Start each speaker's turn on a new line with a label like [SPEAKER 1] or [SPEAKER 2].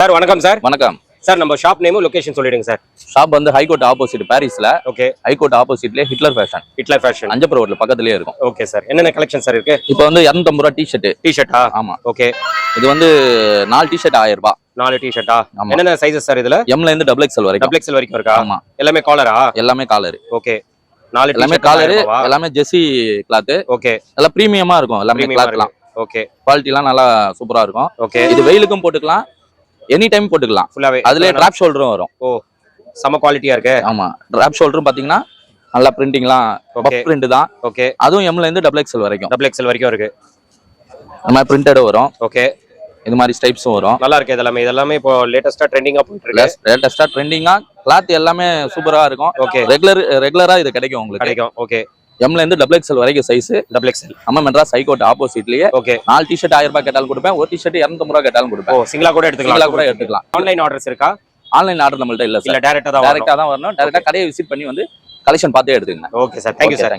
[SPEAKER 1] Sir வணக்கம் sir.
[SPEAKER 2] வணக்கம்
[SPEAKER 1] sir, நம்ம ஷாப் நேம் லொகேஷன் சொல்லிடுங்க சார்.
[SPEAKER 2] ஷாப் வந்து ஹைகோர்ட் ஆப்போசிட் பாரிஸ்ல.
[SPEAKER 1] ஓகே.
[SPEAKER 2] ஹைகோர்ட் ஆப்போசிட்லயே Hitler fashion.
[SPEAKER 1] Hitler fashion
[SPEAKER 2] Anjappar ரோட்ல பக்கத்துலயே இருக்கும்.
[SPEAKER 1] Okay sir. என்னென்ன கலெக்ஷன் சார் இருக்கு?
[SPEAKER 2] இப்போ வந்து 250 ரூபா டி-ஷர்ட்.
[SPEAKER 1] டி-ஷர்ட்டா?
[SPEAKER 2] ஆமா.
[SPEAKER 1] ஓகே.
[SPEAKER 2] இது வந்து 4 டி-ஷர்ட் 1000 ரூபாய்.
[SPEAKER 1] 4 டி-ஷர்ட்டா?
[SPEAKER 2] ஆமா.
[SPEAKER 1] என்னென்ன சைஸஸ் சார் இதுல?
[SPEAKER 2] M ல இருந்து XXL வரைக்கும்.
[SPEAKER 1] XXL வரைக்கும் இருக்கா?
[SPEAKER 2] ஆமா.
[SPEAKER 1] எல்லாமே காலரா?
[SPEAKER 2] எல்லாமே காலர்.
[SPEAKER 1] ஓகே. 4
[SPEAKER 2] எல்லாமே காலர், எல்லாமே ஜெர்சி கிளாத்.
[SPEAKER 1] ஓகே.
[SPEAKER 2] நல்லா பிரீமியமா இருக்கும். எல்லாமே கிளாத்லாம்.
[SPEAKER 1] ஓகே.
[SPEAKER 2] குவாலிட்டிலாம் நல்லா சூப்பரா இருக்கும்.
[SPEAKER 1] ஓகே.
[SPEAKER 2] இது வெயிலுக்கும் போட்டுக்கலாம், எனி டைம் போட்டுக்கலாம்.
[SPEAKER 1] ஃபுல்லாவே
[SPEAKER 2] அதுலயே டிராப் ஷோல்டரும் வரும்.
[SPEAKER 1] ஓ, செம குவாலிட்டியா இருக்கு.
[SPEAKER 2] ஆமா. டிராப் ஷோல்டரும் பாத்தீங்கன்னா நல்லா பிரிண்டிங்லாம் பஃப் பிரிண்ட் தான்.
[SPEAKER 1] ஓகே.
[SPEAKER 2] அதுவும் M ல இருந்து XXL வரைக்கும்.
[SPEAKER 1] XXL வரைக்கும் இருக்கு.
[SPEAKER 2] நம்ம பிரிண்டட் வரும்.
[SPEAKER 1] ஓகே.
[SPEAKER 2] இது மாதிரி ஸ்டைப்ஸும் வரும்.
[SPEAKER 1] நல்லா இருக்கு. இதெல்லாமே இப்போ லேட்டஸ்டா ட்ரெண்டிங்கா போயிட்டு இருக்கு.
[SPEAKER 2] லேட்டஸ்டா ட்ரெண்டிங்கா கிளாத் எல்லாமே சூப்பரா இருக்கும்.
[SPEAKER 1] ஓகே.
[SPEAKER 2] ரெகுலரா இது கிடைக்கும் உங்களுக்கு.
[SPEAKER 1] கிடைக்கும். ஓகே.
[SPEAKER 2] M ல இருந்து XXL வரைக்கும் சைஸ்.
[SPEAKER 1] XXL.
[SPEAKER 2] நம்ம மெட்ராஸ் ஹைகோர்ட் ஆப்போசிட்லயே.
[SPEAKER 1] ஓகே.
[SPEAKER 2] 4 டி-ஷர்ட் 1000 ரூபாய் கேட்டாலும் கொடுப்பேன், ஒரு டி-ஷர்ட் 250 ரூபாய் கேட்டாலும் கொடுப்பேன்.
[SPEAKER 1] ஓ, சிங்கிளா கூட எடுத்துக்கலாம்.
[SPEAKER 2] சிங்கிளா கூட எடுத்துக்கலாம்.
[SPEAKER 1] ஆன்லைன் ஆர்டர்ஸ் இருக்கா?
[SPEAKER 2] ஆன்லைன் ஆர்டர் நம்மள்ட்ட இல்ல சார்.
[SPEAKER 1] இல்ல டைரக்டா தான்
[SPEAKER 2] வரணும். டைரக்டா கடையை விசிட் பண்ணி வந்து கலெக்ஷன் பார்த்தே எடுத்துக்கங்க.
[SPEAKER 1] Okay sir. Thank you sir.